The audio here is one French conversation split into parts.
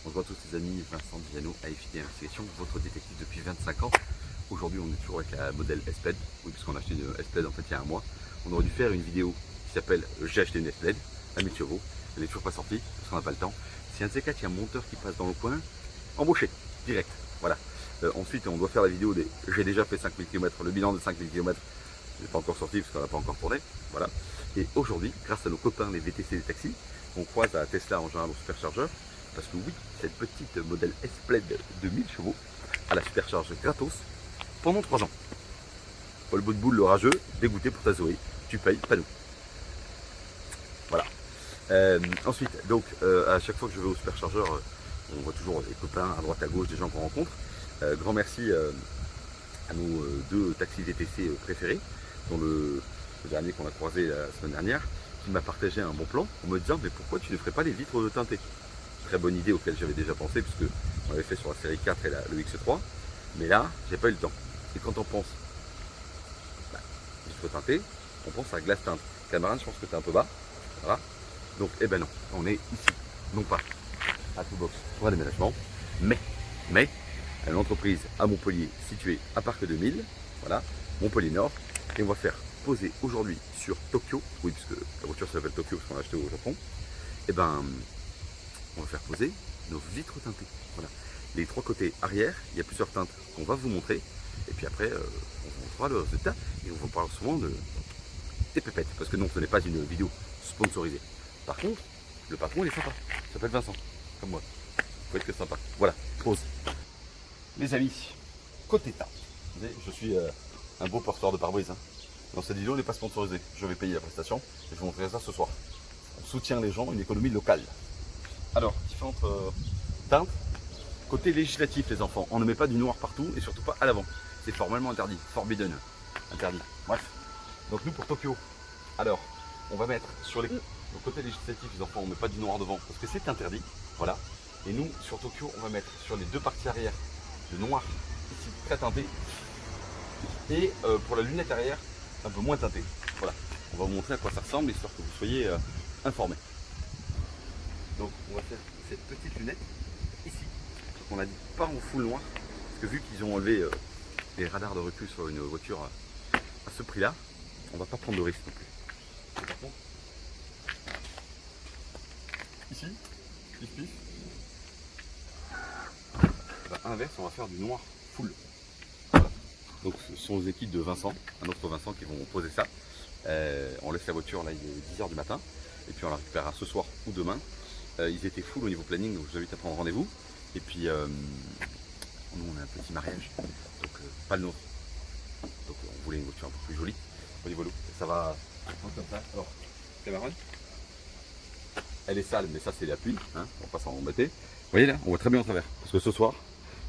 Bonjour à tous les amis, Vincent Diano, AFD Investigation, votre détective depuis 25 ans. Aujourd'hui on est toujours avec la modèle S-Plaid, oui parce qu'on a acheté une S-Plaid en fait il y a un mois. On aurait dû faire une vidéo qui s'appelle J'ai acheté une S-Plaid à 1000 chevaux, elle n'est toujours pas sortie parce qu'on n'a pas le temps. Si un de ces quatre, il y a un monteur qui passe dans le coin, embauché, direct, voilà. Ensuite on doit faire la vidéo des j'ai déjà fait 5000 km, le bilan de 5000 km n'est pas encore sorti parce qu'on n'a pas encore tourné, voilà. Et aujourd'hui, grâce à nos copains les VTC des taxis, on croise à Tesla en général au superchargeur. Parce que oui, cette petite modèle S-Plaid de 1000 chevaux a la supercharge gratos pendant 3 ans. Paul Boutboul, le rageux, dégoûté pour ta Zoé. Tu payes, pas nous. Voilà. Ensuite, donc, à chaque fois que je vais au superchargeur, on voit toujours des copains à droite à gauche, des gens qu'on rencontre. Grand merci à nos deux taxis VTC préférés, dont le dernier qu'on a croisé la semaine dernière, qui m'a partagé un bon plan en me disant mais pourquoi tu ne ferais pas les vitres teintées? Très bonne idée auquel j'avais déjà pensé puisque on l'avait fait sur la série 4 et le X3, mais là j'ai pas eu le temps. Et quand on pense vitre teintée, on pense à glace teinte. Camarade, je pense que tu es un peu bas, voilà. Donc eh ben non, on est ici, non pas à Toolbox pour un déménagement, mais à une entreprise à Montpellier située à Parc 2000, voilà, Montpellier Nord, et on va faire poser aujourd'hui sur Tokyo, oui puisque la voiture s'appelle Tokyo parce qu'on l'a acheté au Japon, et ben on va faire poser nos vitres teintées. Voilà. Les trois côtés arrière, il y a plusieurs teintes qu'on va vous montrer. Et puis après, on vous montrera le résultat. Et on vous parle souvent des pépettes. Parce que non, ce n'est pas une vidéo sponsorisée. Par contre, le patron, il est sympa. Il s'appelle Vincent, comme moi. Il faut être que sympa. Voilà, pause. Les amis, côté teinte. Vous savez, je suis un beau porteur de pare-brise. Hein. Dans cette vidéo, on n'est pas sponsorisé. Je vais payer la prestation. Et je vous montrerai ça ce soir. On soutient les gens, une économie locale. Alors, différentes teintes. Côté législatif, les enfants, on ne met pas du noir partout et surtout pas à l'avant. C'est formellement interdit, forbidden, interdit. Bref. Donc nous pour Tokyo, alors, on va mettre sur le côté législatif, les enfants, on ne met pas du noir devant parce que c'est interdit. Voilà. Et nous, sur Tokyo, on va mettre sur les deux parties arrière le noir, ici, très teinté. Et pour la lunette arrière, un peu moins teinté. Voilà. On va vous montrer à quoi ça ressemble, histoire que vous soyez informés. Donc on va faire cette petite lunette ici. Donc on a dit pas en full noir, parce que vu qu'ils ont enlevé les radars de recul sur une voiture à ce prix-là, on va pas prendre de risque non plus. Et par contre, ici, pif, à l'inverse, on va faire du noir full. Voilà. Donc ce sont les équipes de Vincent, un autre Vincent qui vont poser ça. On laisse la voiture là, il est 10 h du matin, et puis on la récupérera ce soir ou demain. Ils étaient full au niveau planning, donc je vous invite à prendre rendez-vous. Et puis, nous on a un petit mariage, donc pas le nôtre. Donc on voulait une voiture un peu plus jolie. Au niveau ça va comme ça. Alors, camarade, elle est sale, mais ça c'est la pluie, hein, on va pas s'en embêter. Vous voyez là, on voit très bien au travers. Parce que ce soir,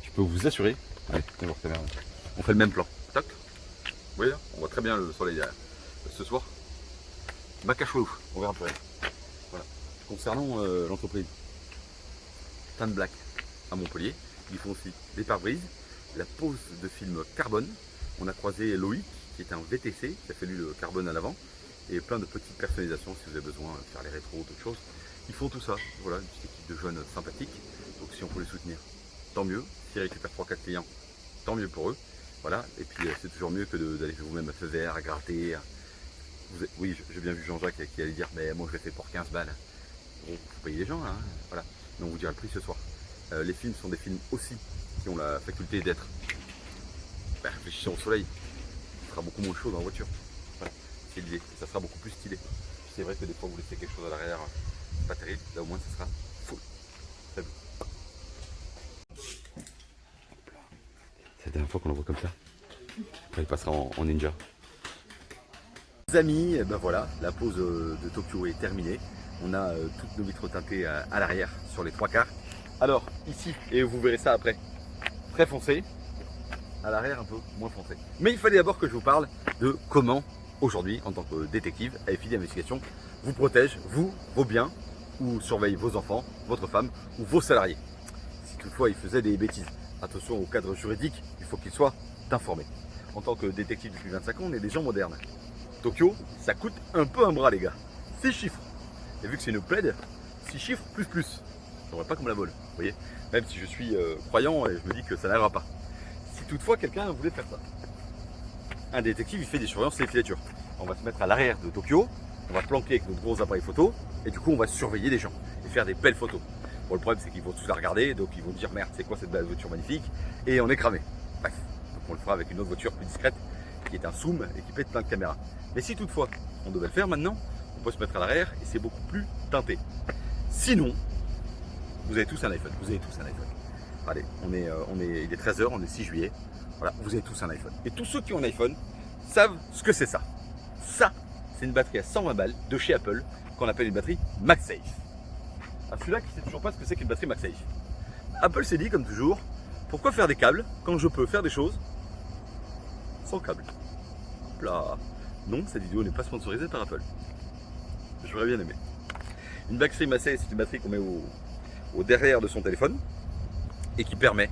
je peux vous assurer, allez, viens voir camarade, on fait le même plan. Tac. Vous voyez là, on voit très bien le soleil derrière. Ce soir, bac à cheveux, on verra plus rien. Voilà. Concernant l'entreprise Teinte Black à Montpellier, ils font aussi des pare-brises, la pose de film carbone. On a croisé Loïc qui est un VTC qui a fait lui le carbone à l'avant et plein de petites personnalisations si vous avez besoin de faire les rétros ou d'autres choses. Ils font tout ça, voilà, une petite équipe de jeunes sympathiques. Donc si on peut les soutenir, tant mieux. S'ils récupèrent 3-4 clients, tant mieux pour eux. Voilà, et puis c'est toujours mieux que d'aller vous-même à feu vert, à gratter. Oui, j'ai bien vu Jean-Jacques qui allait dire mais moi je l'ai fait pour 15 balles. Bon, faut payer les gens là, hein. Voilà. Mais on vous dira le prix ce soir. Les films sont des films aussi qui ont la faculté d'être réfléchissant au soleil. Il sera beaucoup moins chaud dans la voiture. Voilà, c'est l'idée. Ça sera beaucoup plus stylé. C'est vrai que des fois vous laissez quelque chose à l'arrière, c'est pas terrible. Là au moins ça sera full. C'est la dernière fois qu'on le voit comme ça. Après il passera en ninja. Les amis, ben voilà, la pause de Tokyo est terminée. On a toutes nos vitres teintées à l'arrière sur les 3/4. Alors ici, et vous verrez ça après, très foncé, à l'arrière un peu moins foncé. Mais il fallait d'abord que je vous parle de comment aujourd'hui, en tant que détective, AFD d'investigation, vous protège, vous, vos biens, ou surveille vos enfants, votre femme ou vos salariés. Si toutefois ils faisaient des bêtises, attention au cadre juridique, il faut qu'ils soient informés. En tant que détective depuis 25 ans, on est des gens modernes. Tokyo, ça coûte un peu un bras les gars. 6 chiffres. Et vu que c'est une plaide, 6 chiffres plus plus. Ça ne pas comme la vol, vous voyez. Même si je suis croyant et je me dis que ça n'arrivera pas. Si toutefois quelqu'un voulait faire ça. Un détective, il fait des surveillances et des filatures. On va se mettre à l'arrière de Tokyo, on va planquer avec notre gros appareil photo, et du coup on va surveiller les gens et faire des belles photos. Bon, le problème c'est qu'ils vont tous la regarder, donc ils vont dire merde, c'est quoi cette belle voiture magnifique, et on est cramé. Bref, donc on le fera avec une autre voiture plus discrète, qui est un zoom et qui pète plein de caméras. Mais si toutefois on devait le faire maintenant, on peut se mettre à l'arrière et c'est beaucoup plus teinté. Sinon, vous avez tous un iPhone, vous avez tous un iPhone. Allez, il est 13h, on est 6 juillet. Voilà, vous avez tous un iPhone. Et tous ceux qui ont un iPhone savent ce que c'est ça. Ça, c'est une batterie à 120 balles de chez Apple qu'on appelle une batterie MagSafe. Ah, celui-là qui ne sait toujours pas ce que c'est qu'une batterie MagSafe. Apple s'est dit, comme toujours, pourquoi faire des câbles quand je peux faire des choses sans câble. Hop là. Non, cette vidéo n'est pas sponsorisée par Apple. J'aurais bien aimé. Une batterie MagSafe, c'est une batterie qu'on met au derrière de son téléphone et qui permet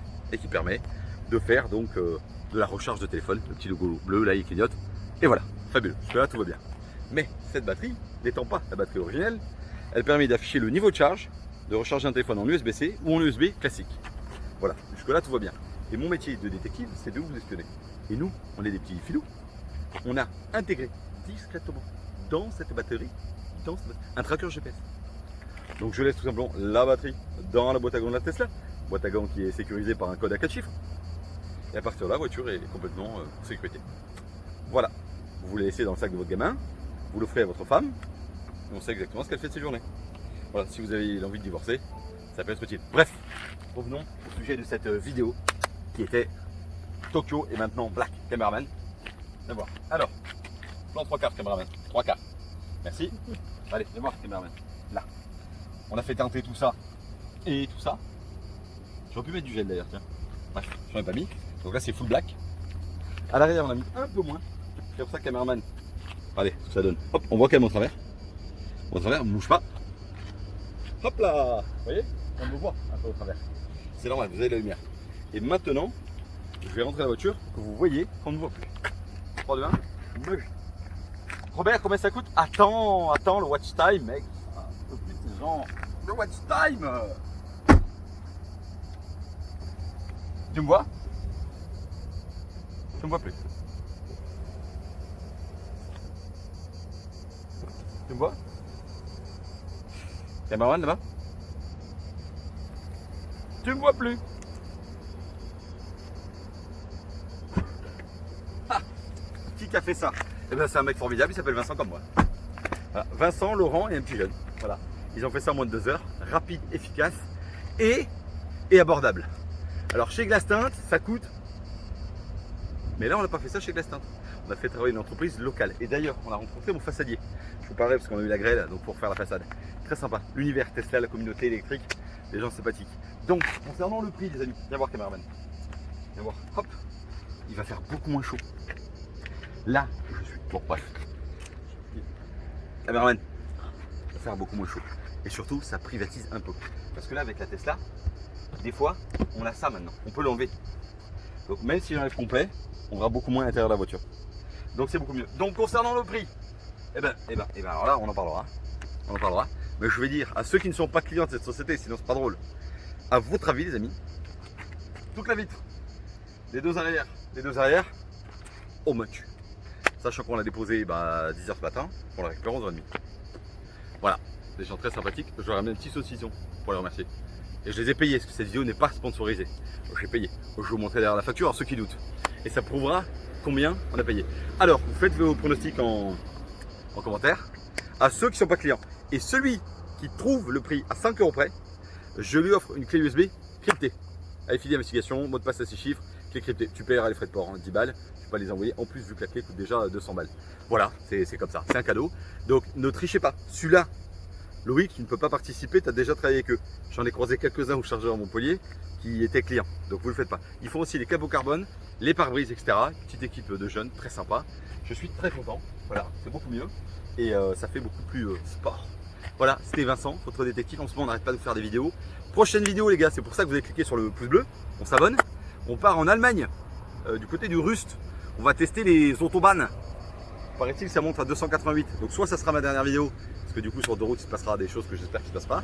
de faire donc de la recharge de téléphone, le petit logo bleu là il clignote, et voilà, fabuleux, jusque-là tout va bien. Mais cette batterie, n'étant pas la batterie originelle, elle permet d'afficher le niveau de charge, de recharger un téléphone en USB-C ou en USB classique. Voilà, jusque-là tout va bien. Et mon métier de détective, c'est de vous espionner. Et nous, on est des petits filous, on a intégré discrètement dans cette batterie, un tracker GPS. Donc je laisse tout simplement la batterie dans la boîte à gants de la Tesla, boîte à gants qui est sécurisée par un code à 4 chiffres. Et à partir de là, la voiture est complètement en sécurité. Voilà, vous la laissez dans le sac de votre gamin, vous l'offrez à votre femme, et on sait exactement ce qu'elle fait de ses journées. Voilà, si vous avez l'envie de divorcer, ça peut être utile. Bref, revenons au sujet de cette vidéo qui était Tokyo et maintenant Black Cameraman. Viens voir. Alors, plan 3/4 cameraman, 3/4. Merci. Allez, viens voir cameraman. Là. On a fait teinter tout ça et tout ça. J'aurais pu mettre du gel d'ailleurs, tiens. Bref, je n'en ai pas mis. Donc là c'est full black. À l'arrière on a mis un peu moins. C'est pour ça que cameraman. Allez, ce que ça donne. Hop, on voit quand même au travers. Au travers, on ne bouge pas. Hop là. Vous voyez, on me voit un peu au travers. C'est normal, vous avez la lumière. Et maintenant, je vais rentrer dans la voiture pour que vous voyez qu'on ne voit plus. 3, 2, 1, bug. Robert, combien ça coûte? Attends, le watch time, mec. Un peu plus de ces gens. Le watch time. Tu me vois? Tu me vois plus. Tu me vois? Cameraman là-bas? Tu me vois plus. Ah, qui a fait ça? Eh bien c'est un mec formidable, il s'appelle Vincent comme moi. Voilà. Vincent, Laurent et un petit jeune. Voilà. Ils ont fait ça en moins de 2 heures, rapide, efficace et abordable. Alors chez Glastint, ça coûte. Mais là on n'a pas fait ça chez Glastint. On a fait travailler une entreprise locale. Et d'ailleurs, on a rencontré mon façadier. Je vous parlais parce qu'on a eu la grêle donc pour faire la façade. Très sympa. L'univers Tesla, la communauté électrique, des gens sympathiques. Donc, concernant le prix, les amis, viens voir cameraman. Viens voir. Hop. Il va faire beaucoup moins chaud. Là, je suis. Bon, bref. Cameraman. Il va faire beaucoup moins chaud. Et surtout, ça privatise un peu. Parce que là, avec la Tesla, des fois, on a ça maintenant. On peut l'enlever. Donc, même si j'enlève complet, on verra beaucoup moins à l'intérieur de la voiture. Donc, c'est beaucoup mieux. Donc, concernant le prix, eh ben, alors là, on en parlera. On en parlera. Mais je vais dire à ceux qui ne sont pas clients de cette société, sinon c'est pas drôle. À votre avis, les amis, toute la vitre, les deux arrières, au much. Sachant qu'on l'a déposé 10h ce matin, on l'a récupéré 11h30. Voilà, des gens très sympathiques. Je leur ai amené un petit saucisson pour les remercier. Et je les ai payés, parce que cette vidéo n'est pas sponsorisée. Donc j'ai payé. Donc, je vais vous montrer derrière la facture à ceux qui doutent. Et ça prouvera combien on a payé. Alors, vous faites vos pronostics en commentaire. À ceux qui ne sont pas clients. Et celui qui trouve le prix à 5 € près, je lui offre une clé USB cryptée. Avec fil d'investigation, mot de passe à 6 chiffres, clé cryptée. Tu paieras les frais de port, 10 balles. Je ne vais pas les envoyer. En plus, vu que la clé coûte déjà 200 balles. Voilà, c'est comme ça. C'est un cadeau. Donc, ne trichez pas. Celui-là, Loïc, qui ne peut pas participer, tu as déjà travaillé avec eux. J'en ai croisé quelques-uns au chargeur à Montpellier qui étaient clients. Donc, vous ne le faites pas. Ils font aussi les capots carbone, les pare-brises, etc. Petite équipe de jeunes, très sympa. Je suis très content. Voilà, c'est beaucoup mieux. Et ça fait beaucoup plus sport. Voilà, c'était Vincent, votre détective. En ce moment, on n'arrête pas de faire des vidéos. Prochaine vidéo, les gars, c'est pour ça que vous avez cliqué sur le pouce bleu. On s'abonne. On part en Allemagne, du côté du Rust. On va tester les autobahns. Paraît-il, ça monte à 288. Donc, soit ça sera ma dernière vidéo, parce que du coup sur autoroute il se passera des choses que j'espère qu'il ne se passe pas,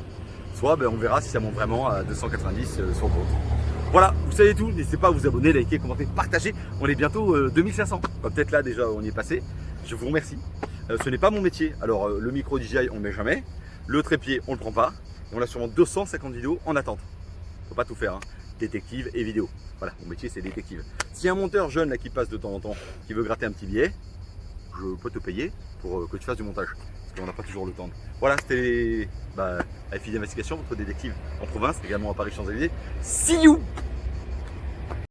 soit on verra si ça monte vraiment à 290 sur autoroute. Voilà, vous savez tout, n'hésitez pas à vous abonner, liker, commenter, partager. On est bientôt 2500, peut-être là déjà on y est passé. Je vous remercie. Ce n'est pas mon métier, alors le micro DJI on ne met jamais, le trépied on ne le prend pas, et on a sûrement 250 vidéos en attente. Faut pas tout faire, hein. Détective et vidéo. Voilà, mon métier c'est détective. Si un monteur jeune là qui passe de temps en temps, qui veut gratter un petit billet, je peux te payer pour que tu fasses du montage. Parce qu'on n'a pas toujours le temps. Voilà, c'était AFI d'investigation, votre détective en province, également à Paris Champs-Élysées. See you!